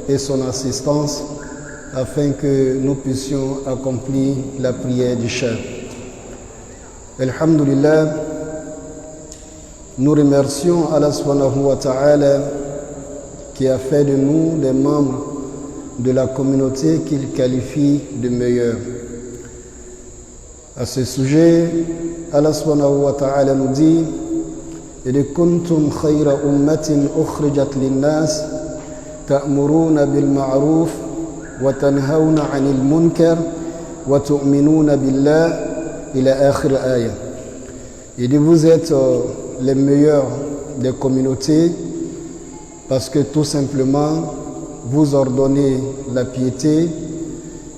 et son assistance afin que nous puissions accomplir la prière du chef. Alhamdulillah, nous remercions Allah subhanahu wa ta'ala qui a fait de nous des membres de la communauté qu'il qualifie de meilleure. À ce sujet, Allah subhanahu wa ta'ala nous dit: إِذْ كُنْتُمْ خَيْرَ أُمَّةٍ أُخْرِجَتْ لِلنَّاسِ تَأْمُرُونَ بِالْمَعْرُوفِ وَتَنْهَوْنَ عَنِ الْمُنكَرِ وَتُؤْمِنُونَ بِاللَّهِ إلى آخر آية. Il dit: vous êtes les meilleurs des communautés parce que tout simplement vous ordonnez la piété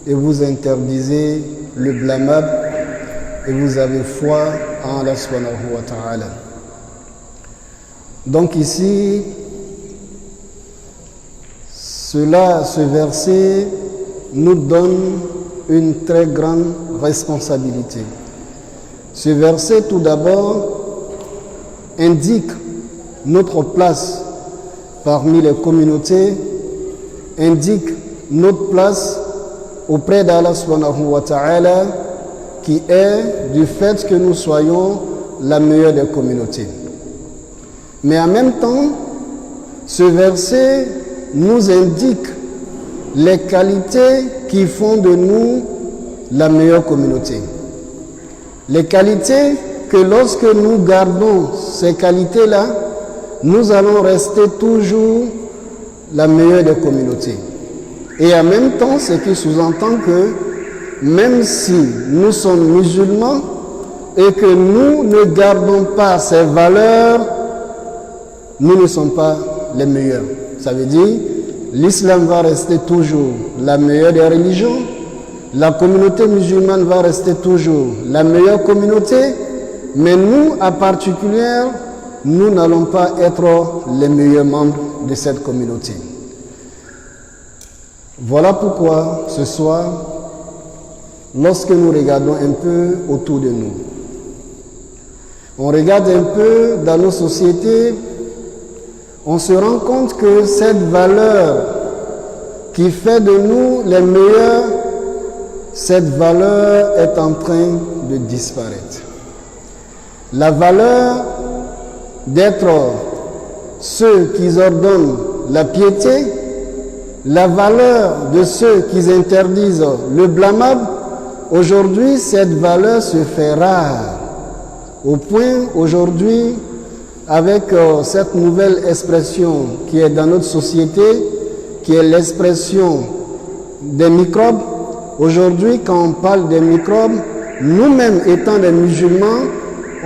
et vous interdisez le blâmable et vous avez foi en Allah subhanahu wa ta'ala. Donc ici, ce verset nous donne une très grande responsabilité. Ce verset, tout d'abord, indique notre place parmi les communautés, indique notre place auprès d'Allah subhanahu wa ta'ala, qui est du fait que nous soyons la meilleure des communautés. Mais en même temps, ce verset nous indique les qualités qui font de nous la meilleure communauté. Les qualités que lorsque nous gardons ces qualités-là, nous allons rester toujours la meilleure des communautés. Et en même temps, ce qui sous-entend que même si nous sommes musulmans et que nous ne gardons pas ces valeurs, nous ne sommes pas les meilleurs. Ça veut dire l'islam va rester toujours la meilleure des religions, la communauté musulmane va rester toujours la meilleure communauté, mais nous, en particulier, nous n'allons pas être les meilleurs membres de cette communauté. Voilà pourquoi ce soir, lorsque nous regardons un peu autour de nous, on regarde un peu dans nos sociétés, on se rend compte que cette valeur qui fait de nous les meilleurs, cette valeur est en train de disparaître. La valeur d'être ceux qui ordonnent la piété, la valeur de ceux qui interdisent le blâmable, aujourd'hui cette valeur se fait rare. Au point aujourd'hui, avec cette nouvelle expression qui est dans notre société, qui est l'expression des microbes, aujourd'hui quand on parle des microbes, nous-mêmes étant des musulmans,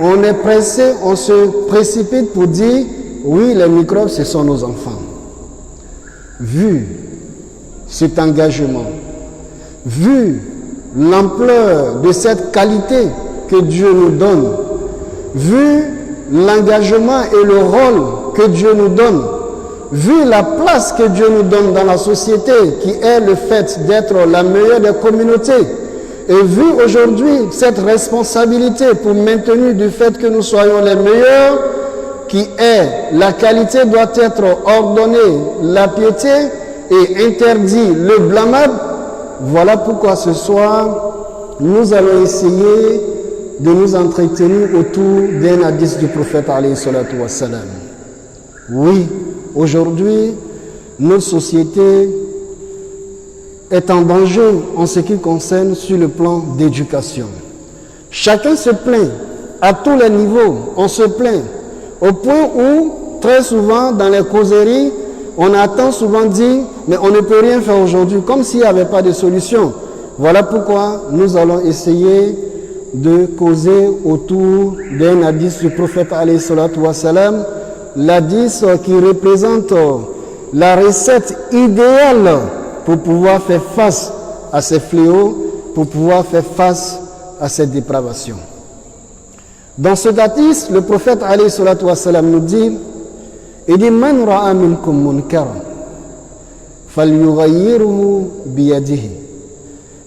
on est pressé, on se précipite pour dire oui, les microbes ce sont nos enfants. Vu cet engagement, vu l'ampleur de cette qualité que Dieu nous donne, vu l'engagement et le rôle que Dieu nous donne, vu la place que Dieu nous donne dans la société, qui est le fait d'être la meilleure des communautés, et vu aujourd'hui cette responsabilité pour maintenir du fait que nous soyons les meilleurs, qui est la qualité doit être ordonnée, la piété, et interdit le blâmable. Voilà pourquoi ce soir, nous allons essayer de nous entretenir autour d'un hadith du prophète alayhi salatu wassalam. Oui, aujourd'hui, notre société est en danger en ce qui concerne sur le plan d'éducation. Chacun se plaint, à tous les niveaux, on se plaint, au point où, très souvent, dans les causeries, on attend souvent dire, mais on ne peut rien faire aujourd'hui, comme s'il n'y avait pas de solution. Voilà pourquoi nous allons essayer de causer autour d'un hadith du prophète alayhi salatu wassalam, l'hadith qui représente la recette idéale pour pouvoir faire face à ces fléaux, pour pouvoir faire face à cette dépravation. Dans ce hadith, le prophète alayhi salatu wassalam nous dit: il dit man ra'a minkum munkaran falyughayyirhu biyadihi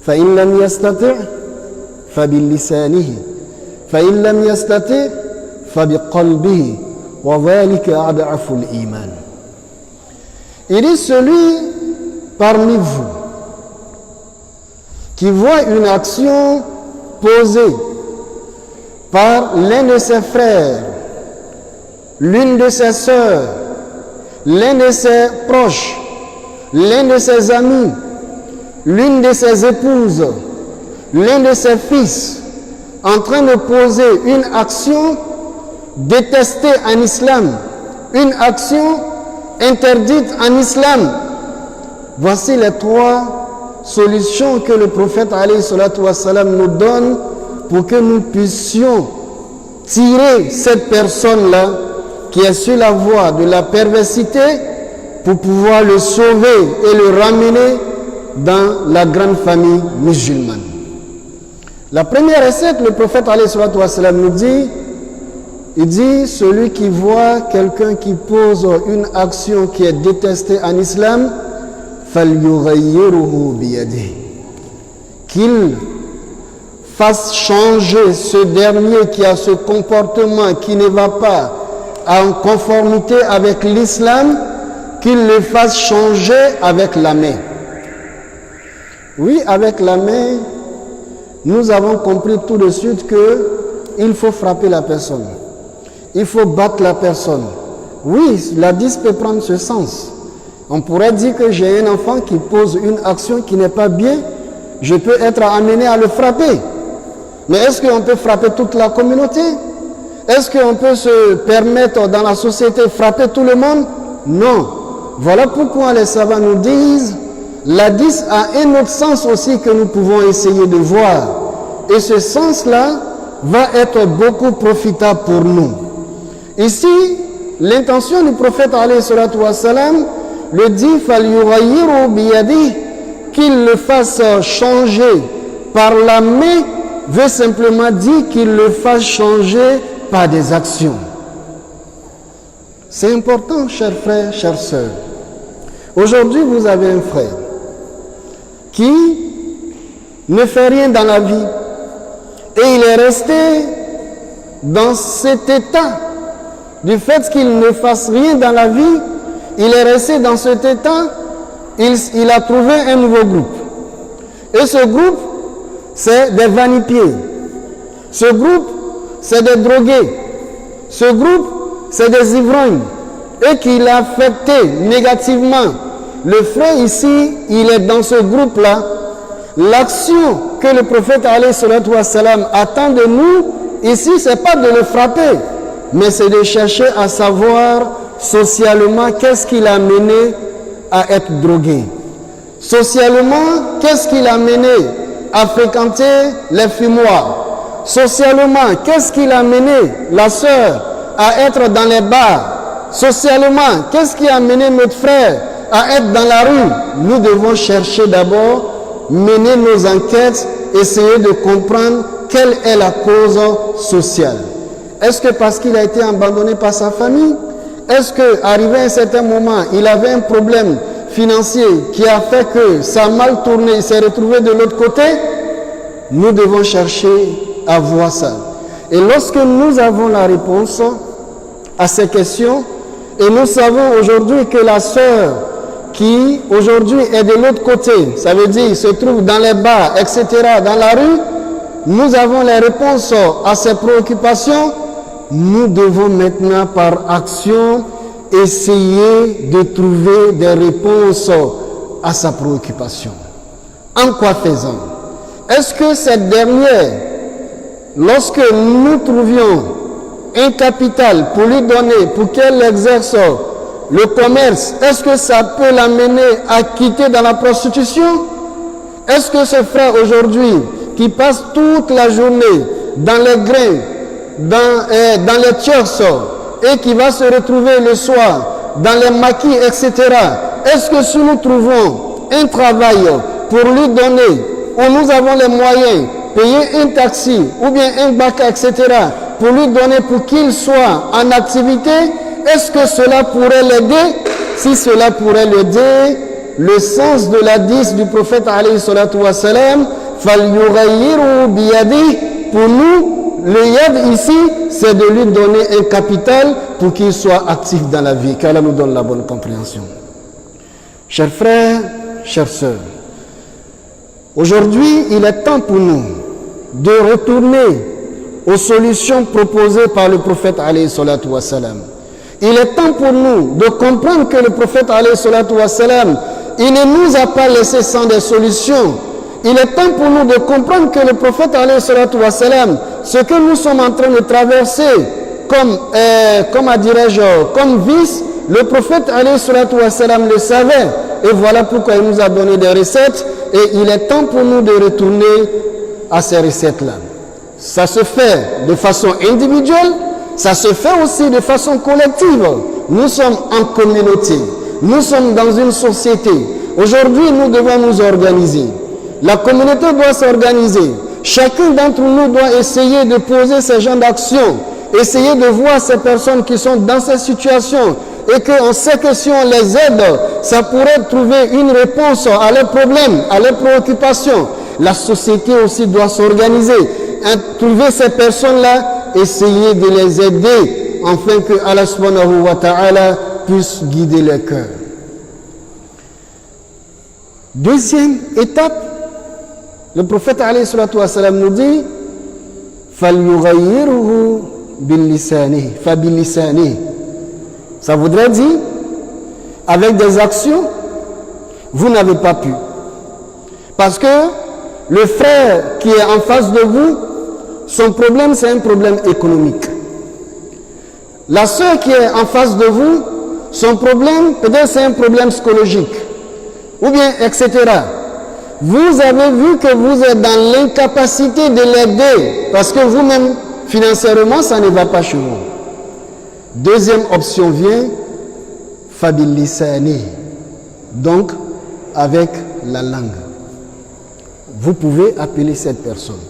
fa in lam yastati' fa bilisanihi fa in lam yastati' fa biqalbihi wa dhalika ad'afu al-iman. Il dit celui parmi vous qui voit une action posée par l'un de ses frères, l'une de ses sœurs, l'un de ses proches, l'un de ses amis, l'une de ses épouses, l'un de ses fils, en train de poser une action détestée en islam, une action interdite en islam. Voici les 3 solutions que le prophète alayhi salatu wassalam nous donne pour que nous puissions tirer cette personne-là qui est sur la voie de la perversité pour pouvoir le sauver et le ramener dans la grande famille musulmane. La première recette, le prophète alayhi salatu wassalam nous dit, il dit, celui qui voit quelqu'un qui pose une action qui est détestée en islam, فَلْيُغَيِّرُهُ بِيَدِهِ, qu'il fasse changer ce dernier qui a ce comportement qui ne va pas en conformité avec l'islam, qu'il le fasse changer avec la main. Oui, avec la main, nous avons compris tout de suite qu'il faut frapper la personne. Il faut battre la personne. Oui, la hadith peut prendre ce sens. On pourrait dire que j'ai un enfant qui pose une action qui n'est pas bien, je peux être amené à le frapper. Mais est-ce qu'on peut frapper toute la communauté? Est-ce qu'on peut se permettre dans la société frapper tout le monde? Non. Voilà pourquoi les savants nous disent, l'hadith a un autre sens aussi que nous pouvons essayer de voir. Et ce sens-là va être beaucoup profitable pour nous. Ici, l'intention du prophète alayhi salatu wassalam le dit, فَلْيُغَيِّرُ بِيَدِهِ, qu'il le fasse changer par la main, veut simplement dire qu'il le fasse changer par des actions. C'est important, chers frères, chères sœurs. Aujourd'hui, vous avez un frère qui ne fait rien dans la vie et il est resté dans cet état du fait qu'il ne fasse rien dans la vie. Il est resté dans cet état, il a trouvé un nouveau groupe. Et ce groupe, c'est des vanipiers. Ce groupe, c'est des drogués. Ce groupe, c'est des ivrognes. Et qu'il a affecté négativement. Le frère ici, il est dans ce groupe-là. L'action que le prophète alayhi salatu wassalam attend de nous, ici, ce n'est pas de le frapper, mais c'est de chercher à savoir socialement qu'est-ce qui l'a mené à être drogué. Socialement, qu'est-ce qui l'a mené à fréquenter les fumoirs. Socialement, qu'est-ce qui l'a mené la sœur à être dans les bars. Socialement, qu'est-ce qui a mené notre frère à être dans la rue? Nous devons chercher d'abord, mener nos enquêtes, essayer de comprendre quelle est la cause sociale. Est-ce que parce qu'il a été abandonné par sa famille? Est-ce qu'arrivé à un certain moment, il avait un problème financier qui a fait que ça a mal tourné, il s'est retrouvé de l'autre côté? Nous devons chercher à voir ça. Et lorsque nous avons la réponse à ces questions, et nous savons aujourd'hui que la sœur qui aujourd'hui est de l'autre côté, ça veut dire se trouve dans les bars, etc., dans la rue, nous avons les réponses à ces préoccupations. Nous devons maintenant par action essayer de trouver des réponses à sa préoccupation. En quoi faisant? Est-ce que cette dernière, lorsque nous trouvions un capital pour lui donner, pour qu'elle exerce le commerce, est-ce que ça peut l'amener à quitter dans la prostitution? Est-ce que ce frère aujourd'hui, qui passe toute la journée dans les grains, dans les tchers, et qui va se retrouver le soir dans les maquis, etc., est-ce que si nous trouvons un travail pour lui donner, où nous avons les moyens, payer un taxi ou bien un bac, etc., pour lui donner pour qu'il soit en activité, est-ce que cela pourrait l'aider? Si cela pourrait l'aider, le sens de l'hadith du prophète alayhi salatu wassalam, فَلْيُغَيِّرُوا بِيَدِهِ, pour nous, le yad ici, c'est de lui donner un capital pour qu'il soit actif dans la vie. Qu'Allah nous donne la bonne compréhension. Chers frères, chères sœurs, aujourd'hui, il est temps pour nous de retourner aux solutions proposées par le prophète alayhi salatu wassalam. Il est temps pour nous de comprendre que le prophète alayhi salatu wassalam, il ne nous a pas laissé sans des solutions. Il est temps pour nous de comprendre que le prophète alayhi salatu wassalam, ce que nous sommes en train de traverser comme vice, le prophète alayhi salatu wassalam le savait. Et voilà pourquoi il nous a donné des recettes. Et il est temps pour nous de retourner à ces recettes-là. Ça se fait de façon individuelle, ça se fait aussi de façon collective. Nous sommes en communauté, nous sommes dans une société. Aujourd'hui, nous devons nous organiser. La communauté doit s'organiser. Chacun d'entre nous doit essayer de poser ces genres d'actions, essayer de voir ces personnes qui sont dans ces situations et qu'on sait que si on les aide, ça pourrait trouver une réponse à leurs problèmes, à leurs préoccupations. La société aussi doit s'organiser, trouver ces personnes-là, essayer de les aider, afin que Allah subhanahu wa ta'ala puisse guider les cœurs. Deuxième étape, le prophète alayhi salatu wa salam nous dit فَلْيُغَيِّرُهُ بِاللِّسَانِهِ. Ça voudrait dire, avec des actions, vous n'avez pas pu. Parce que le frère qui est en face de vous, son problème c'est un problème économique. La sœur qui est en face de vous, son problème peut-être c'est un problème psychologique. Ou bien, etc. Vous avez vu que vous êtes dans l'incapacité de l'aider parce que vous-même, financièrement, ça ne va pas chez vous. Deuxième option vient, fabilisani. Donc, avec la langue. Vous pouvez appeler cette personne.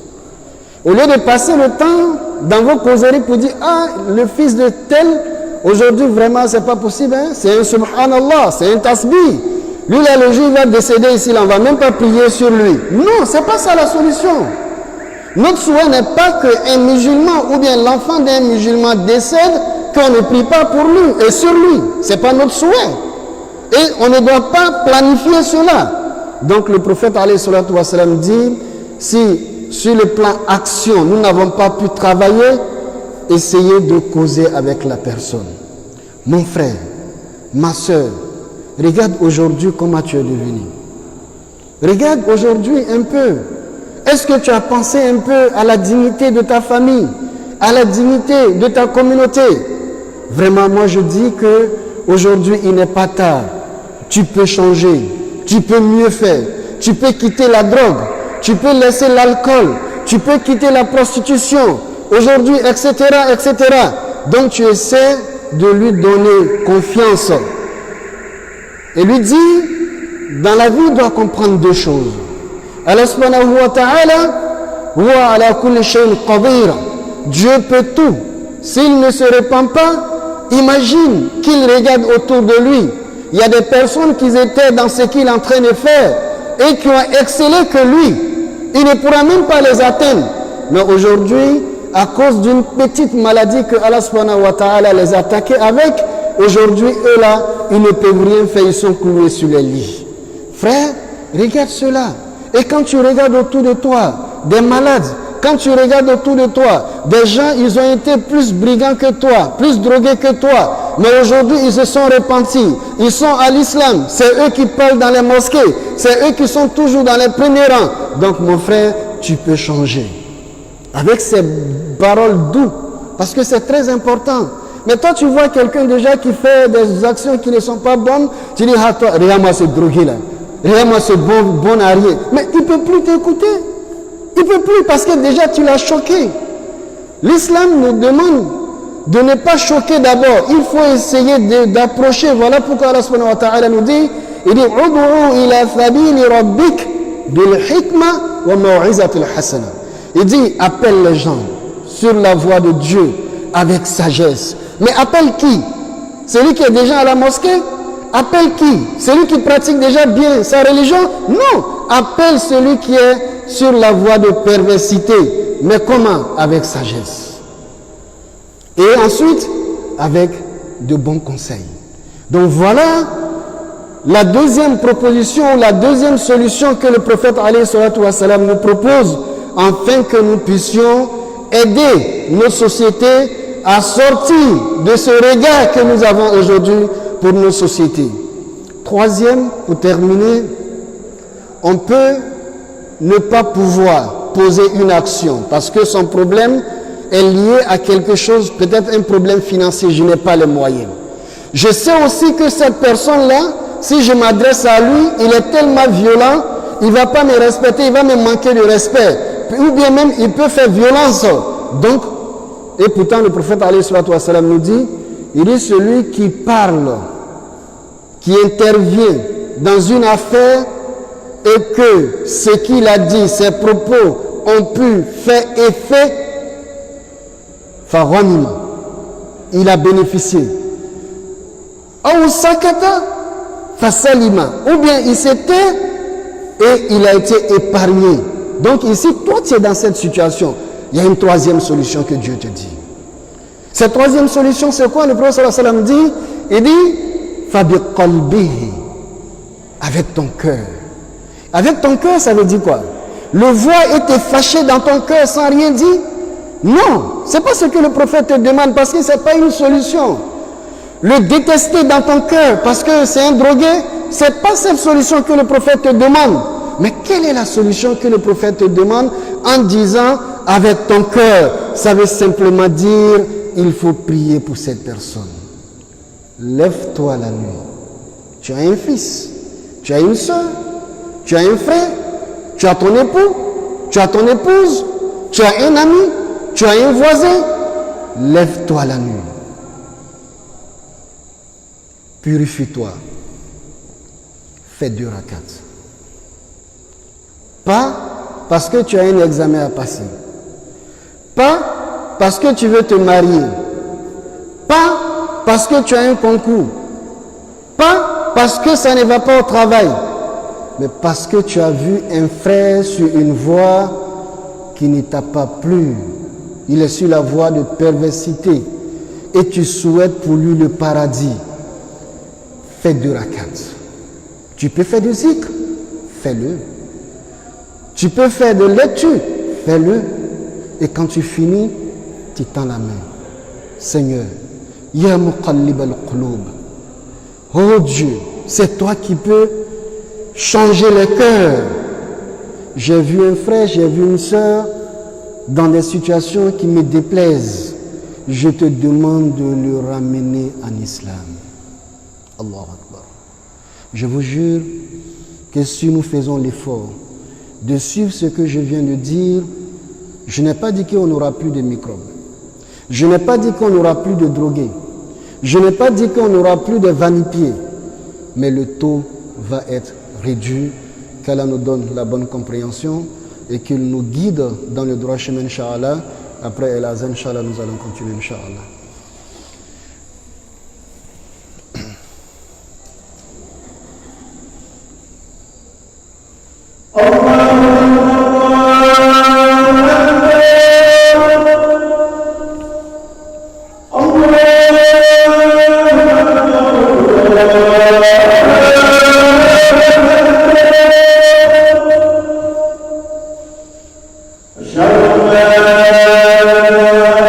Au lieu de passer le temps dans vos causeries pour dire, ah, le fils de tel, aujourd'hui vraiment c'est pas possible, hein? C'est un subhanallah, c'est un tasbih. Lui là le jour il va décéder ici, là, on va même pas prier sur lui. Non, c'est pas ça la solution. Notre souhait n'est pas qu'un musulman ou bien l'enfant d'un musulman décède, qu'on ne prie pas pour lui et sur lui. C'est pas notre souhait. Et on ne doit pas planifier cela. Donc le prophète alayhi salatu wa salam dit, si sur le plan action, nous n'avons pas pu travailler, essayez de causer avec la personne. Mon frère, ma soeur, regarde aujourd'hui comment tu es devenu. Regarde aujourd'hui un peu. Est-ce que tu as pensé un peu à la dignité de ta famille, à la dignité de ta communauté? Vraiment, moi je dis que aujourd'hui il n'est pas tard. Tu peux changer, tu peux mieux faire, tu peux quitter la drogue, tu peux laisser l'alcool, tu peux quitter la prostitution, aujourd'hui, etc., etc. Donc tu essaies de lui donner confiance. Et lui dit, dans la vie, il doit comprendre deux choses. Allah subhanahu wa ta'ala, huwa ala kulli shay'in qadir. Dieu peut tout. S'il ne se répand pas, imagine qu'il regarde autour de lui. Il y a des personnes qui étaient dans ce qu'il est en train de faire et qui ont excellé que lui. Il ne pourra même pas les atteindre. Mais aujourd'hui, à cause d'une petite maladie que Allah subhanahu wa ta'ala les a attaqués avec, aujourd'hui, eux là, ils ne peuvent rien faire, ils sont cloués sur les lits. Frère, regarde cela. Et quand tu regardes autour de toi, des malades, quand tu regardes autour de toi, des gens, ils ont été plus brigands que toi, plus drogués que toi. Mais aujourd'hui, ils se sont repentis. Ils sont à l'islam. C'est eux qui parlent dans les mosquées. C'est eux qui sont toujours dans les premiers rangs. Donc, mon frère, tu peux changer. Avec ces paroles douces. Parce que c'est très important. Mais toi, tu vois quelqu'un déjà qui fait des actions qui ne sont pas bonnes. Tu dis, ah, toi, regarde-moi ce drogué là. Regarde-moi ce bon arrière. Mais il ne peut plus t'écouter. Il ne peut plus parce que déjà tu l'as choqué. L'islam nous demande de ne pas choquer d'abord. Il faut essayer d'approcher. Voilà pourquoi Allah subhanahu wa ta'ala nous dit, il dit, Udu'u ila thabili rabbik bil hikma wa maw'izatil hasana. Il dit, appelle les gens sur la voie de Dieu avec sagesse. Mais appelle qui? Celui qui est déjà à la mosquée? Appelle qui? Celui qui pratique déjà bien sa religion? Non. Appelle celui qui est sur la voie de perversité. Mais comment? Avec sagesse. Et ensuite, avec de bons conseils. Donc voilà la deuxième proposition, la deuxième solution que le prophète alayhi salatu wa salam nous propose, afin que nous puissions aider nos sociétés à sortir de ce regard que nous avons aujourd'hui pour nos sociétés. Troisième, pour terminer, on peut ne pas pouvoir poser une action parce que son problème est lié à quelque chose, peut-être un problème financier, je n'ai pas les moyens. Je sais aussi que cette personne-là, si je m'adresse à lui, il est tellement violent, il ne va pas me respecter, il va me manquer de respect. Ou bien même, il peut faire violence. Donc, et pourtant le prophète alayhi salatu wa salam nous dit, il dit celui qui parle, qui intervient dans une affaire et que ce qu'il a dit, ses propos ont pu faire effet, faranima, il a bénéficié. Ou sakata, fasalima, ou bien il s'était et il a été épargné. Donc ici, toi tu es dans cette situation. Il y a une troisième solution que Dieu te dit. Cette troisième solution, c'est quoi? Le prophète sallallahu alayhi wa sallam dit, il dit, fabi qalbihi, avec ton cœur. Avec ton cœur, ça veut dire quoi? Le voir et te fâcher dans ton cœur sans rien dire? Non, c'est pas ce que le prophète te demande parce que c'est pas une solution. Le détester dans ton cœur parce que c'est un drogué, c'est pas cette solution que le prophète te demande. Mais quelle est la solution que le prophète te demande en disant avec ton cœur? Ça veut simplement dire il faut prier pour cette personne. Lève-toi la nuit. Tu as un fils, tu as une soeur, tu as un frère, tu as ton époux, tu as ton épouse, tu as un ami, tu as un voisin. Lève-toi la nuit. Purifie-toi. Fais 2 rakats. Pas parce que tu as un examen à passer. Pas parce que tu veux te marier. Pas parce que tu as un concours. Pas parce que ça ne va pas au travail. Mais parce que tu as vu un frère sur une voie qui ne t'a pas plu. Il est sur la voie de perversité. Et tu souhaites pour lui le paradis. Fais 2 rakats. Tu peux faire du zikr. Fais-le. Tu peux faire de lecture, fais-le. Et quand tu finis, tu tends la main. Seigneur, Ya muqallib al-qulub. Oh Dieu, c'est toi qui peux changer le cœur. J'ai vu un frère, j'ai vu une sœur dans des situations qui me déplaisent. Je te demande de le ramener en islam. Allahu Akbar. Je vous jure que si nous faisons l'effort de suivre ce que je viens de dire, je n'ai pas dit qu'on n'aura plus de microbes. Je n'ai pas dit qu'on n'aura plus de drogués. Je n'ai pas dit qu'on n'aura plus de vanipiés. Mais le taux va être réduit. Qu'Allah nous donne la bonne compréhension et qu'il nous guide dans le droit chemin, Inch'Allah. Après El Azan, Inch'Allah, nous allons continuer, Inch'Allah. أشهد أن لا إله إلا الله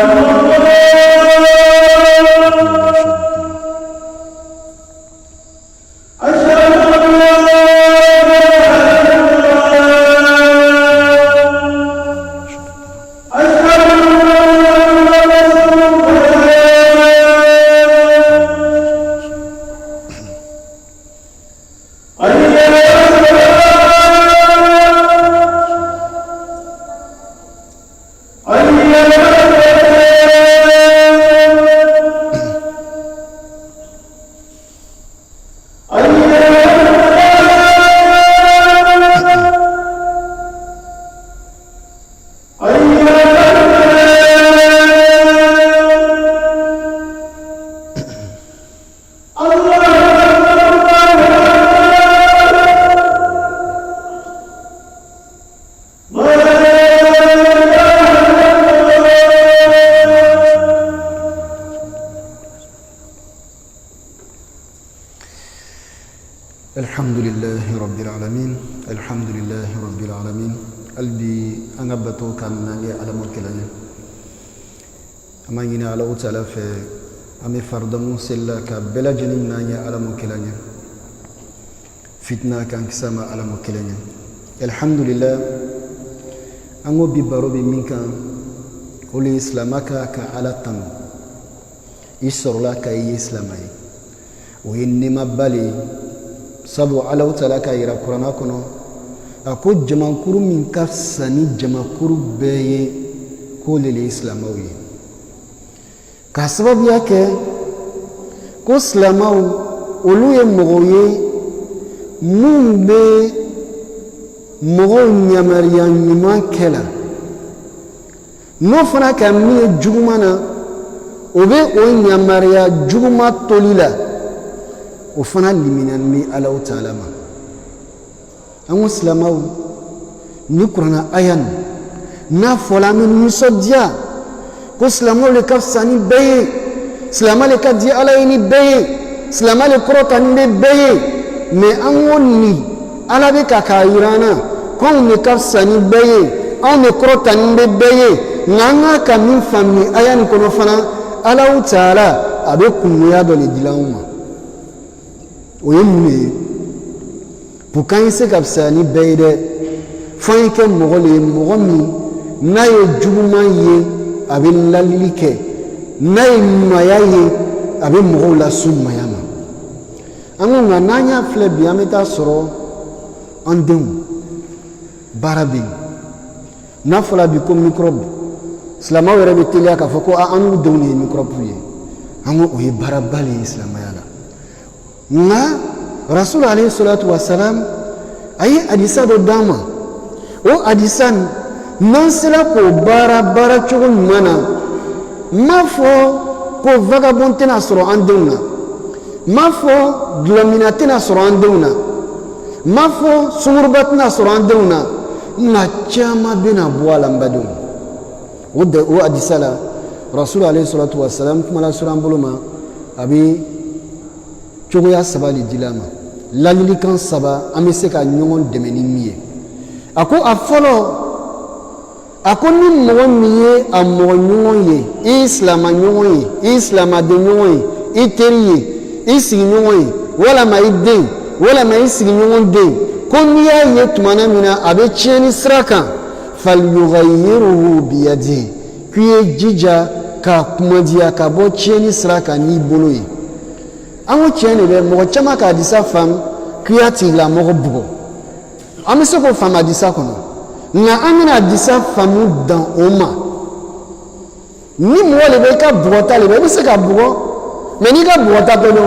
رب العالمين الحمد لله رب العالمين قلبي أنا بتو كان نجي على مكلاني أما ينا على أوتلا في أمي فردمو سلا كبلا جنين نجي على مكلاني فتنة كان كسامة على مكلاني الحمد لله أنا ببارو بمنك قولي إسلامك كعلى تام يسر لك إسلامي وإنما بالي سبو على وتلاك إلى القرآن كنا أقول جماعة كرو من كفساني جماعة كرو بي كل الإسلامي كسبب ياك كسلامو أولوي مغوي من بي مغو نيامريان نيمان كلا نوفنا كمية جمانا وبي أو نيامريا جمانا توليلا وفنا لمن مي الله تعالى ما أن مسلماو نكرنا أيان نافلا من نصديا كسلماو لكفساني بي سلما لكدي عليني بي سلما لكروتاني بي مي أنوني على بك كايرانا كون لكفساني بي أو لكروتاني بي نانا كمين فامي أيان كنو فنا الله تعالى أبيكم يادو لدلاوما oyemune pukan se kapsani beide fanke mogole mogomi nayo juguma ye abin lalike nayo mayaye abin mogola sumayama anga nanya fle biameta soro andem barabin nafola bi ko microbe islama were betelia ka foko anu doni microbe ye anga oye barabali islama yala na rasul alayhi salatu wassalam ayi hadisa do dama o hadisan non sera ko bara chogo mana mafo ko vagabonte na soro anduna mafo glominate na soro anduna mafo sumurbat na soro anduna na chama bina bwala mbadun o hadisala rasul alayhi salatu wassalam kuma la sura mbuluma abi chogoya saba li dilama lalilikan saba amese ka nyongon demeni miye ako afolo ako ni mo miye amo nyongon ye islam nyongon ye islam de nyongon ye iteriye isi nyongon ye wala ma ide wala ma isi nyongon de konya ye tumana mina abe cheni sraka falyughayyiruhu biyadi kuye jija ka kumadia ka bo cheni sraka ni boloye anwo chene be mo chama ka disa fam create la mo bugo amiso ko fam adisa kono na amina disa famu dans oma ni mo le be ka bugo le be se ka bugo me ni ka bugo ta pelo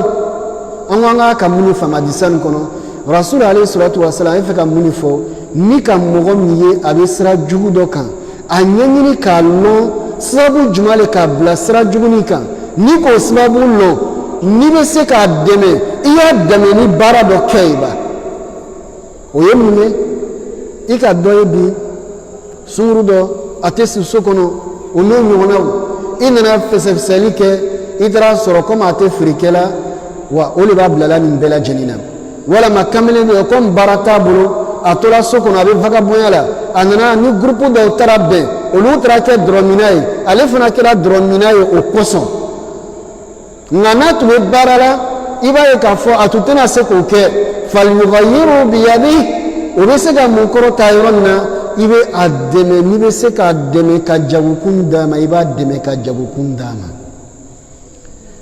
anwo nga ka muni fam adisa kono rasul alayhi salatu wassalam fe ka muni fo ni ka mo miye abisra jugu dokan anyanyini ka lo sabu jumale ka bla sra jugu ni kan ni ko sababu lo ni be se ka deme iya deme ni bara do keiba oyemune ika doye bi suru do atesi sokono ono nyona inana fesefseli ke idra soro koma ate frikela wa oli ba blala ni bela janina wala makamele ni kom barata bulu atola sokono abe vagabond la anana ni groupe do tarabe olu trake drominae ale fana kera drominae o poson nana tuwe barala iba ye ka fo atutena se ko ke falyughayyiru bi yadihi obese ga mukoro tayronna ibe ademe ni be se ka ademe ka jagukunda ma iba ademe ka jagukunda ma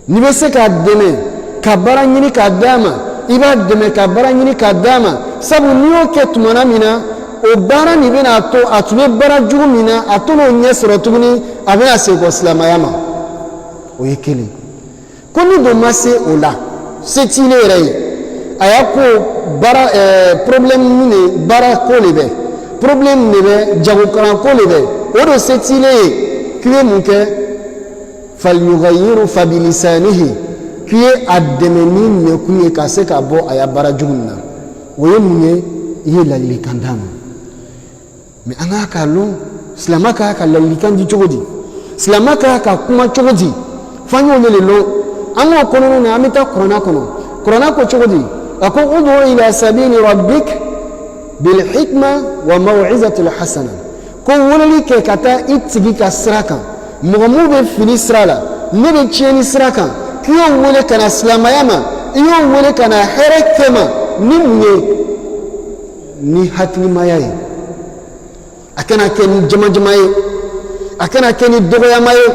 ni be se ka ademe ka baranyini ka dama iba ademe ka baranyini ka dama sabu niyo ke tumana mina o bara ni be na to atube bara jugu mina atono nyesoro tuguni abena se ko islamayama o yekele koni do masse ola setile rei ayako bara problème ni bara ko lebe problème ni be jago kan ko lebe o do setile kiwe munke falyughayyiru fabilisanihi kiwe ademeni ne kuye kase ka bo aya bara juguna oye munye ye lalili kandama me anaka lo islamaka ka lalili kandi chogodi islamaka ka kuma chogodi fanyo lele lo ango kono na amita korona kono korona ko chogodi ako udu ila sabili rabbik bil hikma wa maw'izati al hasana ko wolali ke kata itigi ka siraka mugamu be fini sirala ne be tieni siraka kiyo wole kana islamayama iyo wole kana herekema ni munye ni hakli mayaye akana ken jamaye akana ken dogoya maye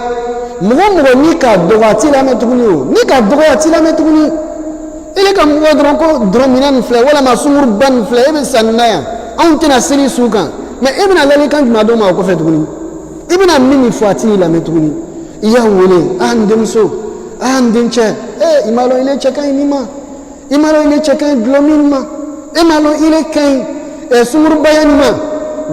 mugo ni ka dogati la metuguni ni ka dogati la metuguni ele ka mugo dron ko dron minan fle wala masumur ban fle ebe sanaya on tena siri sukan mais ibna lali kan ma do ma ko fetuguni ibna mini fuati la metuguni iya wole andemso andinche imalo ile cheka inima imalo ile cheka glominma imalo ile kai sumur bayanima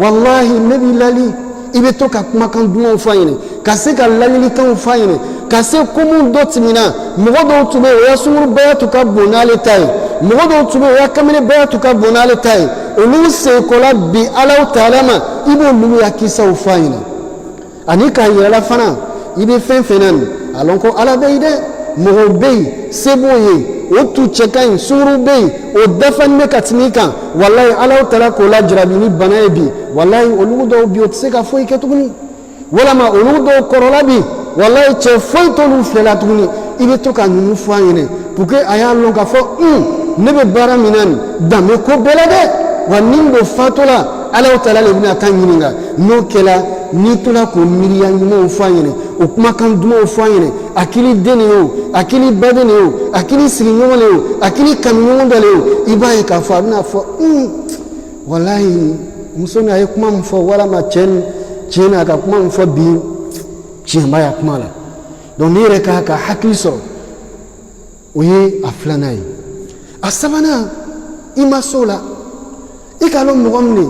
wallahi nabi lali ibe to ka kuma kan duma fayine kase ka lalili kan fayine kase kumu dotmina mugo do tube ya sumur bayatu ka bonale tay mugo do tube ya kamene bayatu ka bonale tay olu se kola bi alaw talama ibo lu ya kisa fayine anika yala fana ibe fenan alonko ala beide mugo bey seboye o tu chekan suru bey o dafan me katnika wallahi alaw tala ko la jarabini banaebi wallahi oludo biotse ka foi ketuguni wala ma oludo korola bi wallahi che foi to lu fela tuguni ibe to ka nunu fayine puke aya lon ka fo nebe bara minan dame ko belade waningo fatola alaw tala le bina kan yininga no kela ni tula ko miriya mo fayine o kuma kan duma fayine akili denio akili badenio akili sirinyo akili kamyo ndaleo ibaye ka fa na fo wallahi musoni ay kuma mfo wala ma chena ka kuma mfo bi chimba ya kuma la donc ni reka ka hakli so oyi aflanai asabana ima sola ikalo mugomni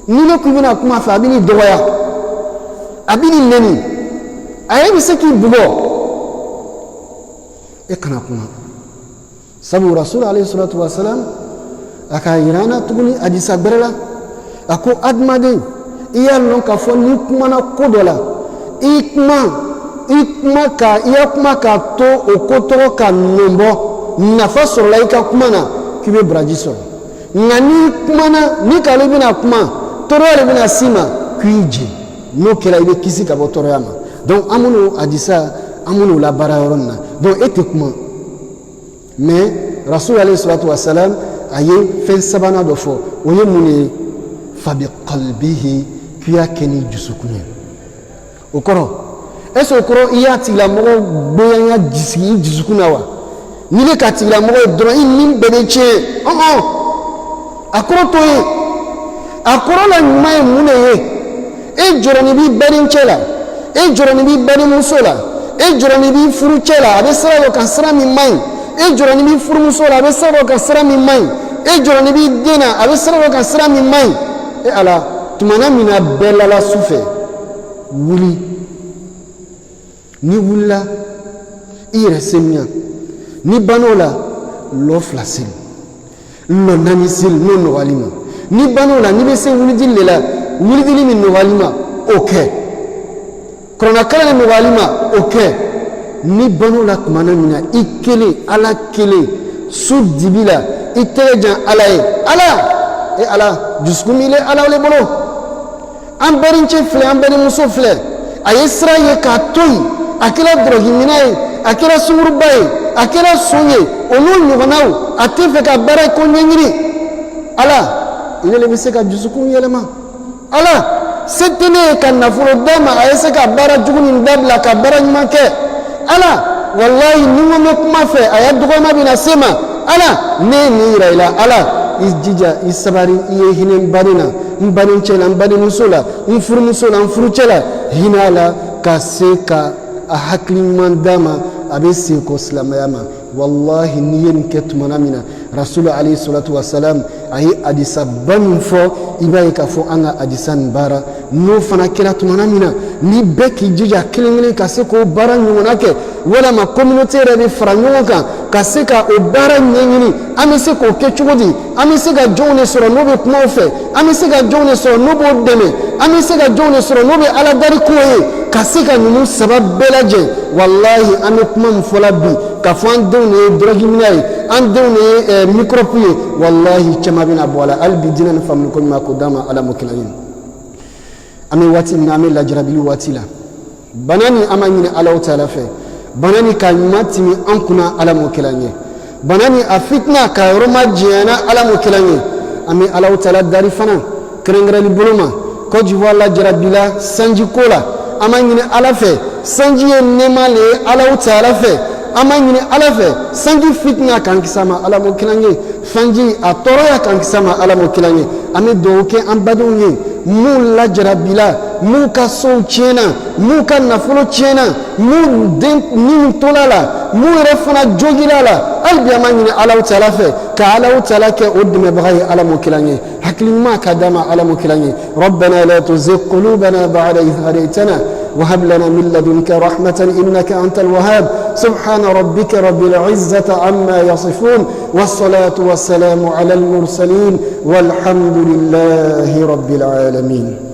nilo kubina kuma fa bini doya abini neni ayebi seki bugo ekana kuma sabu rasul alayhi salatu wasalam aka irana tuguni adisa berela ako admade iya lon ka fo ni kuma na kodola ikma ka iya kuma ka to okoto ka nombo nafa so laika kuma na kibe brajiso ngani kuma na ni kalebi na kuma toro le bina sima kuije no kela ibe kisi ka botoro yama donc amuno adisa amuno la barayonna donc ete kuma mais rasul alayhi salatu wasalam aye fen sabana do fo oye muni fabi qalbihi kuya keni jusukune okoro eso okoro iya ti la mo gboyanya jusukuna wa ni le ka ti la mo dro in beneche akoro to ye akoro la mai mune ye joroni bi berin chela joroni bi berin musola joroni bi furu chela abe sara yo kasra mi mai joroni bi furu musola abe sara yo kasra mi mai joroni bi dena abe sara yo kasra mi mai ala tumana mina bella la sufe wuli ni wulla ire semnya ni banola lo flasil lo nanisil no walima ni banola ni bese wuli dillela wuli dili min no walima okay krona kala no walima okay ni banola tumana mina ikele ala kele sudibila itelejan ala juskumile ala le bolo ambarinche fle ambari muso fle ayesra ye ka toyi akela drogi minaye akela sumurubaye akela sonye onu nyoganaw atefe ka bara ko nyengiri ala ile le bise ka jusukun yelema ala setene ka nafuro dama ayese ka bara juguni ndabla ka bara nymanke ala wallahi ningo me kuma fe ayadugoma bina sema ala ne ni raila ala isjija isabari iye hinen barina mbanin chela mbanin musola mfuru musola mfuru chela hinala kaseka ahakli mandama abesi ko slamayama wallahi niyen ketmana mina rasul alayhi salatu wasalam ayi adisa banfo ibaye ka fo anga adisan bara no fana kila tumana mina ni beki jija kilingili kaseko bara nyonake wala ma communauté rebe franyoka kaseka o bara nyengini amese ko kechugodi amese ga jone soro nobe kumofe amese ga jone soro nobo deme amese ga jone soro nobe ala dari koye kaseka nunu sabab belaje wallahi ame kuma mfola bi k'a fɔ an denw de ye dɔrɔgimina ye an denw de ye microbe ye walahi caman bɛna bɔ a la hali bi diinɛ ni faamuli ko ɲuman k'o d'an ma ala m'o kɛla ye an bɛ waati min na an bɛ lajarabili waati la bana ni an ma ɲini alaw taala fɛ bana ni ka ɲuman timi an kunna ala m'o kɛla ye bana ni a fitina ka yɔrɔ ma jɛnyana ala m'o kɛla ye an bɛ alaw taala dari fana kɛrɛnkɛrɛnli bolo ma Côte d'Ivoire la jarabila sanji ko la an ma ɲini ala fɛ sanji ye nɛɛma le ye alaw taala fɛ an ma ɲini ala fɛ sanji fitina k'an kisi a ma ala m'o kɛla ye sanji a tɔɔrɔya k'an kisi a ma ala m'o kɛla ye an bɛ dugawu kɛ an badenw ye m'u lajarabila m'u ka sow tiɲɛna m'u ka nafolo tiɲɛna m'u den minnu tola la m'u yɛrɛ fana jogila la hali bi an ma ɲini alaw taala fɛ ka alaw taala kɛ o dɛmɛbaga ye ala m'o kɛla ye hakili ɲuman ka d'a ma ala m'o kɛla ye rabbana la tuzigh qulubana ba'da idh hadaytana وهب لنا من لدنك رحمة إنك أنت الوهاب سبحان ربك رب العزة عما يصفون والصلاة والسلام على المرسلين والحمد لله رب العالمين